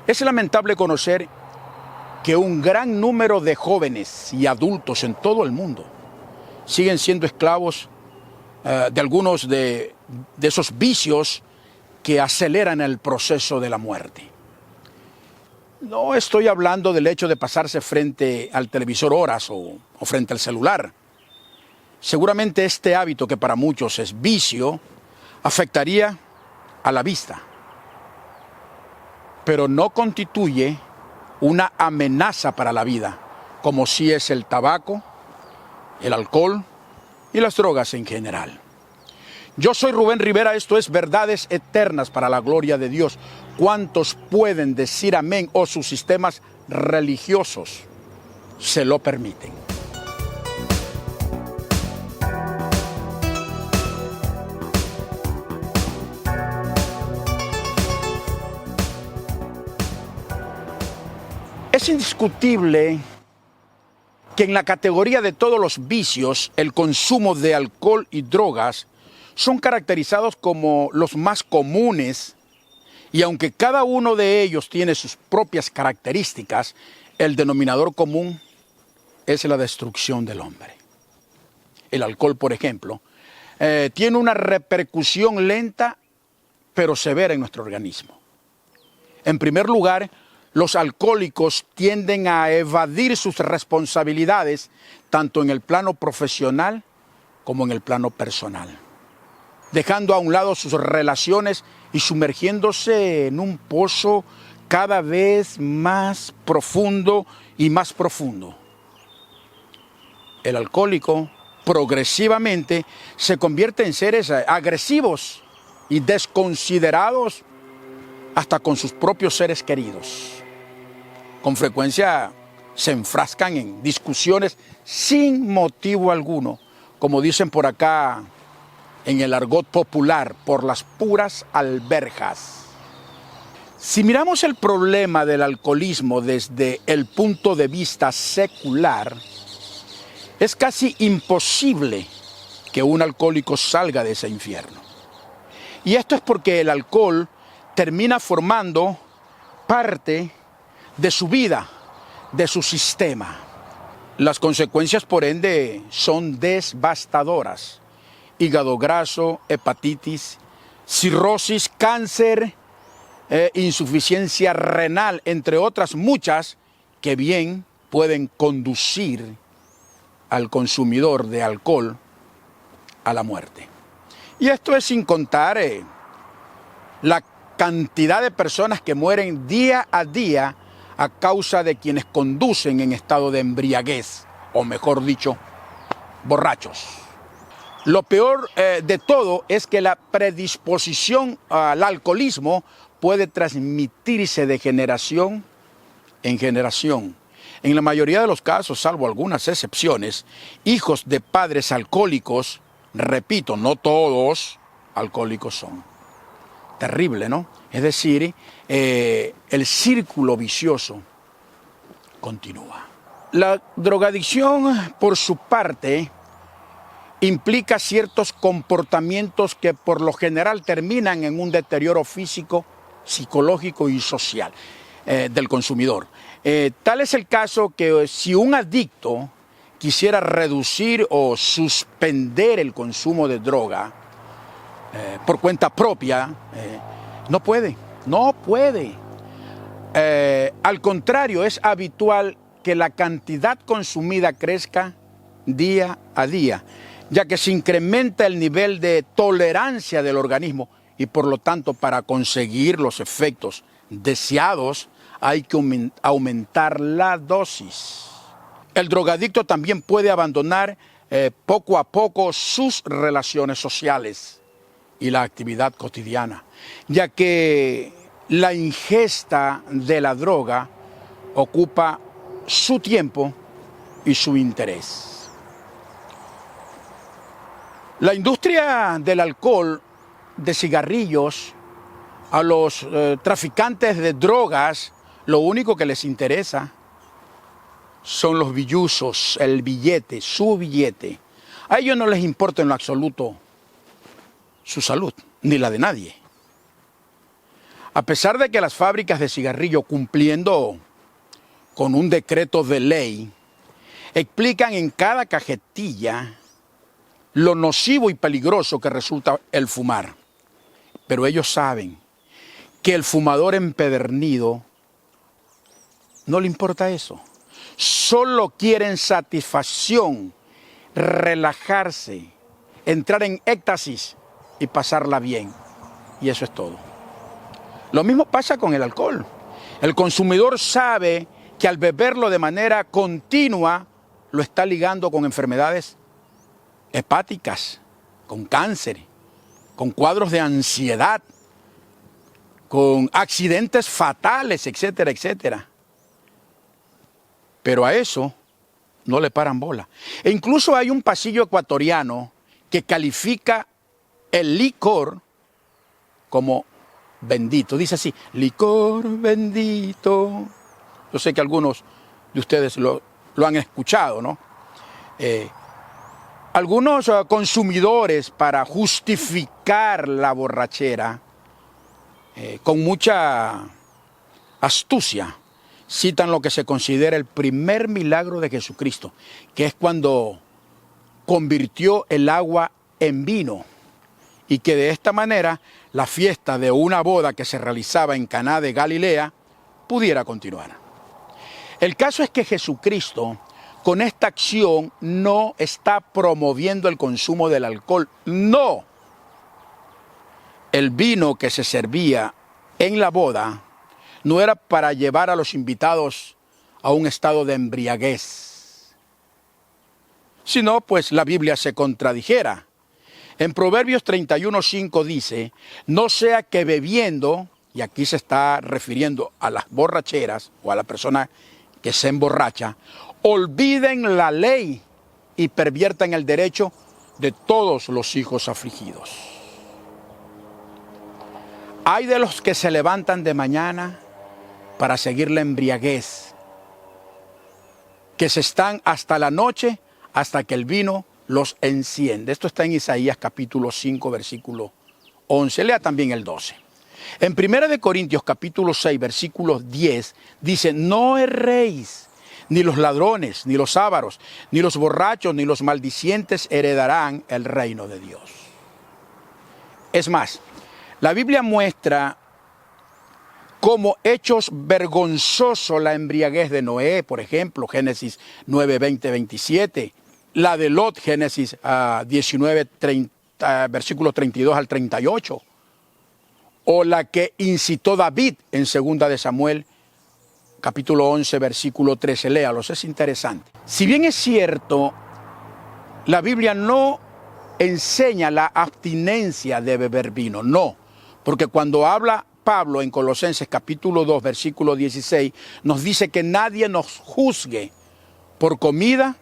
Es lamentable conocer que un gran número de jóvenes y adultos en todo el mundo siguen siendo esclavos de algunos de esos vicios que aceleran el proceso de la muerte. No estoy hablando del hecho de pasarse frente al televisor horas o frente al celular. Seguramente este hábito, que para muchos es vicio, afectaría a la vista, pero no constituye una amenaza para la vida, como sí es el tabaco, el alcohol y las drogas en general. Yo soy Rubén Rivera, esto es Verdades Eternas para la Gloria de Dios. ¿Cuántos pueden decir amén o sus sistemas religiosos se lo permiten? Es indiscutible que en la categoría de todos los vicios, el consumo de alcohol y drogas son caracterizados como los más comunes, y aunque cada uno de ellos tiene sus propias características, el denominador común es la destrucción del hombre. El alcohol, por ejemplo, tiene una repercusión lenta pero severa en nuestro organismo. En primer lugar, los alcohólicos tienden a evadir sus responsabilidades tanto en el plano profesional como en el plano personal, dejando a un lado sus relaciones y sumergiéndose en un pozo cada vez más profundo y más profundo. El alcohólico progresivamente se convierte en seres agresivos y desconsiderados hasta con sus propios seres queridos. Con frecuencia se enfrascan en discusiones sin motivo alguno, como dicen por acá en el argot popular, por las puras alberjas. Si miramos el problema del alcoholismo desde el punto de vista secular, es casi imposible que un alcohólico salga de ese infierno. Y esto es porque el alcohol termina formando parte de su vida, de su sistema. Las consecuencias, por ende, son devastadoras. Hígado graso, hepatitis, cirrosis, cáncer, insuficiencia renal, entre otras muchas, que bien pueden conducir al consumidor de alcohol a la muerte. Y esto es sin contar la cantidad de personas que mueren día a día a causa de quienes conducen en estado de embriaguez, o mejor dicho, borrachos. Lo peor de todo es que la predisposición al alcoholismo puede transmitirse de generación en generación. En la mayoría de los casos, salvo algunas excepciones, hijos de padres alcohólicos, repito, no todos alcohólicos son. Terrible, ¿no? Es decir, el círculo vicioso continúa. La drogadicción, por su parte, implica ciertos comportamientos que por lo general terminan en un deterioro físico, psicológico y social del consumidor. Tal es el caso que si un adicto quisiera reducir o suspender el consumo de droga por cuenta propia, no puede. Al contrario, es habitual que la cantidad consumida crezca día a día, ya que se incrementa el nivel de tolerancia del organismo y por lo tanto para conseguir los efectos deseados hay que aumentar la dosis. El drogadicto también puede abandonar poco a poco sus relaciones sociales y la actividad cotidiana, ya que la ingesta de la droga ocupa su tiempo y su interés. La industria del alcohol, de cigarrillos, a los traficantes de drogas, lo único que les interesa son los billusos, el billete, su billete. A ellos no les importa en lo absoluto su salud, ni la de nadie. A pesar de que las fábricas de cigarrillo, cumpliendo con un decreto de ley, explican en cada cajetilla lo nocivo y peligroso que resulta el fumar. Pero ellos saben que el fumador empedernido no le importa eso. Solo quieren satisfacción, relajarse, entrar en éxtasis y pasarla bien. Y eso es todo. Lo mismo pasa con el alcohol. El consumidor sabe que al beberlo de manera continua lo está ligando con enfermedades hepáticas, con cáncer, con cuadros de ansiedad, con accidentes fatales, etcétera, etcétera. Pero a eso no le paran bola. E incluso hay un pasillo ecuatoriano que califica el licor como bendito. Dice así, licor bendito. Yo sé que algunos de ustedes lo han escuchado, ¿no? Algunos consumidores, para justificar la borrachera, con mucha astucia, citan lo que se considera el primer milagro de Jesucristo, que es cuando convirtió el agua en vino, y que de esta manera la fiesta de una boda que se realizaba en Caná de Galilea pudiera continuar. El caso es que Jesucristo, con esta acción, no está promoviendo el consumo del alcohol. No. El vino que se servía en la boda no era para llevar a los invitados a un estado de embriaguez, sino pues la Biblia se contradijera. En Proverbios 31:5 dice, no sea que bebiendo, y aquí se está refiriendo a las borracheras o a la persona que se emborracha, olviden la ley y perviertan el derecho de todos los hijos afligidos. Hay de los que se levantan de mañana para seguir la embriaguez, que se están hasta la noche, hasta que el vino los enciende. Esto está en Isaías capítulo 5, versículo 11. Lea también el 12. En 1 Corintios capítulo 6, versículo 10, dice, no erréis, ni los ladrones, ni los ávaros, ni los borrachos, ni los maldicientes heredarán el reino de Dios. Es más, la Biblia muestra como hechos vergonzosos la embriaguez de Noé, por ejemplo, Génesis 9, 20, 27, la de Lot, Génesis 19, versículos 32 al 38, o la que incitó David en 2 de Samuel, capítulo 11, versículo 13. Léalos, es interesante. Si bien es cierto, la Biblia no enseña la abstinencia de beber vino, no, porque cuando habla Pablo en Colosenses capítulo 2, versículo 16, nos dice que nadie nos juzgue por comida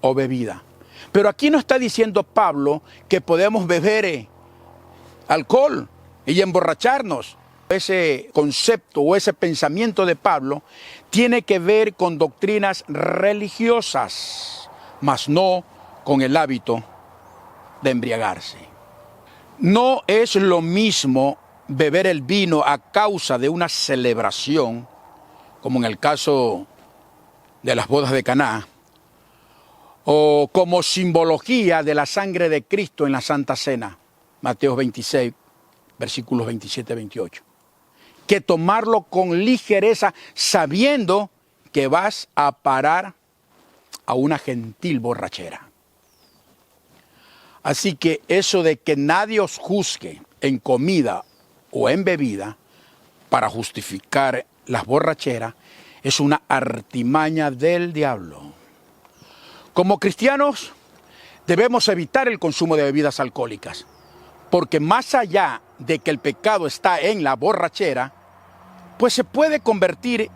o bebida. Pero aquí no está diciendo Pablo que podemos beber alcohol y emborracharnos. Ese concepto o ese pensamiento de Pablo tiene que ver con doctrinas religiosas, mas no con el hábito de embriagarse. No es lo mismo beber el vino a causa de una celebración, como en el caso de las bodas de Caná, o como simbología de la sangre de Cristo en la Santa Cena, Mateo 26, versículos 27-28, que tomarlo con ligereza sabiendo que vas a parar a una gentil borrachera. Así que eso de que nadie os juzgue en comida o en bebida para justificar las borracheras es una artimaña del diablo. Como cristianos debemos evitar el consumo de bebidas alcohólicas, porque más allá de que el pecado está en la borrachera, pues se puede convertir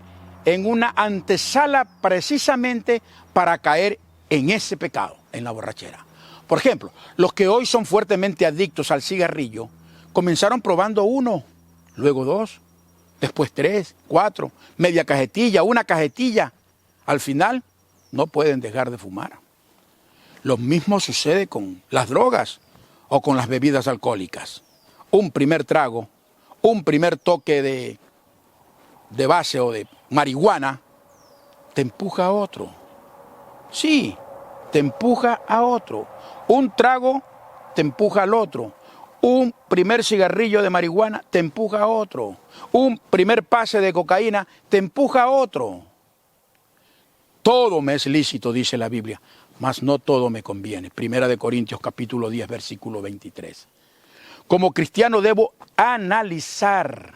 en una antesala precisamente para caer en ese pecado, en la borrachera. Por ejemplo, los que hoy son fuertemente adictos al cigarrillo, comenzaron probando 1, luego 2, después 3, 4, media cajetilla, una cajetilla. Al final no pueden dejar de fumar. Lo mismo sucede con las drogas o con las bebidas alcohólicas. Un primer trago un primer toque de base o de marihuana, te empuja a otro. Sí, te empuja a otro. Un trago te empuja al otro. Un primer cigarrillo de marihuana te empuja a otro. Un primer pase de cocaína te empuja a otro. Todo me es lícito, dice la Biblia, mas no todo me conviene. Primera de Corintios capítulo 10, versículo 23. Como cristiano debo analizar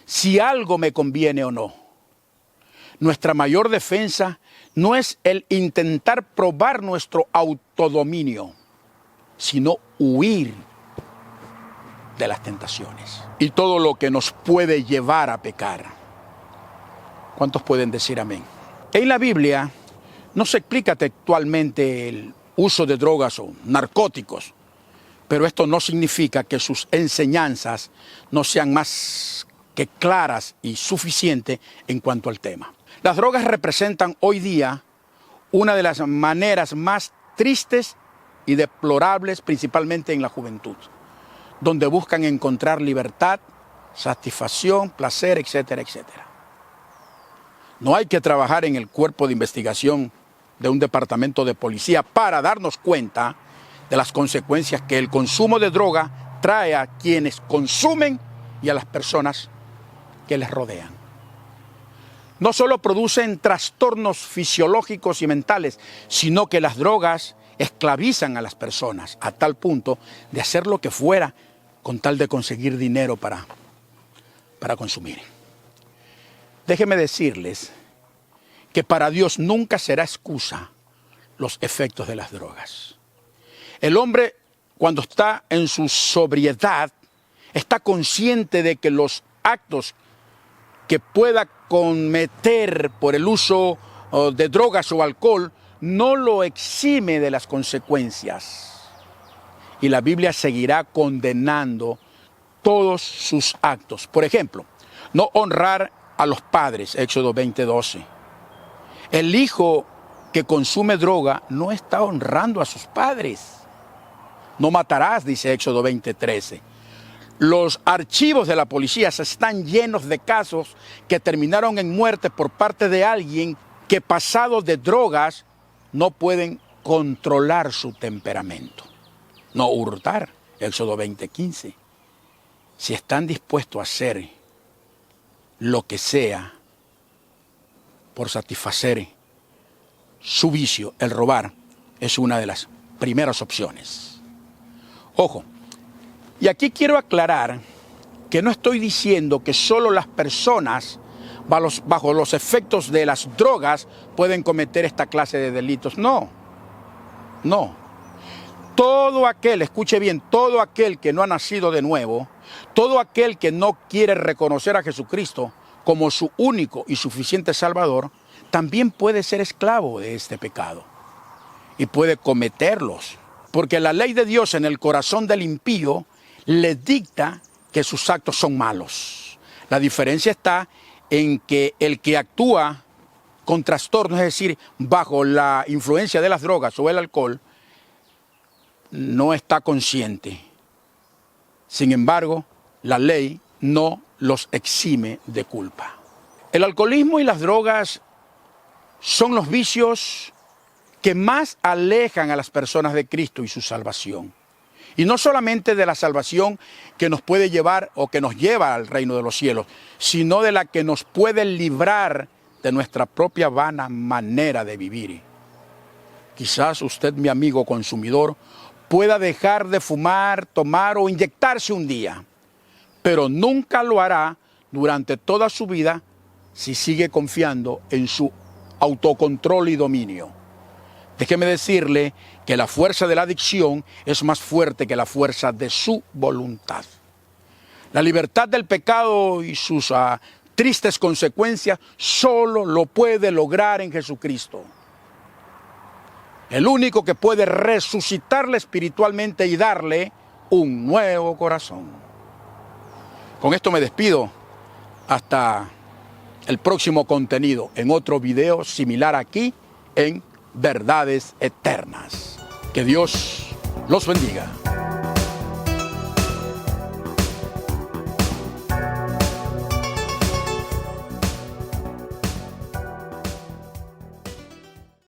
si algo me conviene o no. Nuestra mayor defensa no es el intentar probar nuestro autodominio, sino huir de las tentaciones y todo lo que nos puede llevar a pecar. ¿Cuántos pueden decir amén? En la Biblia no se explica textualmente el uso de drogas o narcóticos, pero esto no significa que sus enseñanzas no sean más que claras y suficientes en cuanto al tema. Las drogas representan hoy día una de las maneras más tristes y deplorables, principalmente en la juventud, donde buscan encontrar libertad, satisfacción, placer, etcétera, etcétera. No hay que trabajar en el cuerpo de investigación de un departamento de policía para darnos cuenta de las consecuencias que el consumo de droga trae a quienes consumen y a las personas que les rodean. No solo producen trastornos fisiológicos y mentales, sino que las drogas esclavizan a las personas a tal punto de hacer lo que fuera con tal de conseguir dinero para consumir. Déjenme decirles que para Dios nunca será excusa los efectos de las drogas. El hombre, cuando está en su sobriedad, está consciente de que los actos que pueda cometer por el uso de drogas o alcohol no lo exime de las consecuencias. Y la Biblia seguirá condenando todos sus actos. Por ejemplo, no honrar a los padres, Éxodo 20:12. El hijo que consume droga no está honrando a sus padres. No matarás, dice Éxodo 20:13. Los archivos de la policía están llenos de casos que terminaron en muerte por parte de alguien que, pasado de drogas, no pueden controlar su temperamento. No hurtar, Éxodo 20:15. Si están dispuestos a hacer lo que sea por satisfacer su vicio, el robar es una de las primeras opciones. Ojo, y aquí quiero aclarar que no estoy diciendo que solo las personas bajo los efectos de las drogas pueden cometer esta clase de delitos. No. Todo aquel, escuche bien, todo aquel que no ha nacido de nuevo, todo aquel que no quiere reconocer a Jesucristo como su único y suficiente Salvador, también puede ser esclavo de este pecado y puede cometerlos. Porque la ley de Dios en el corazón del impío le dicta que sus actos son malos. La diferencia está en que el que actúa con trastornos, es decir, bajo la influencia de las drogas o el alcohol, no está consciente. Sin embargo, la ley no los exime de culpa. El alcoholismo y las drogas son los vicios que más alejan a las personas de Cristo y su salvación. Y no solamente de la salvación que nos puede llevar o que nos lleva al reino de los cielos, sino de la que nos puede librar de nuestra propia vana manera de vivir. Quizás usted, mi amigo consumidor, pueda dejar de fumar, tomar o inyectarse un día, pero nunca lo hará durante toda su vida si sigue confiando en su autocontrol y dominio. Déjeme decirle que la fuerza de la adicción es más fuerte que la fuerza de su voluntad. La libertad del pecado y sus tristes consecuencias solo lo puede lograr en Jesucristo. El único que puede resucitarle espiritualmente y darle un nuevo corazón. Con esto me despido. Hasta el próximo contenido en otro video similar aquí en Verdades Eternas. Que Dios los bendiga.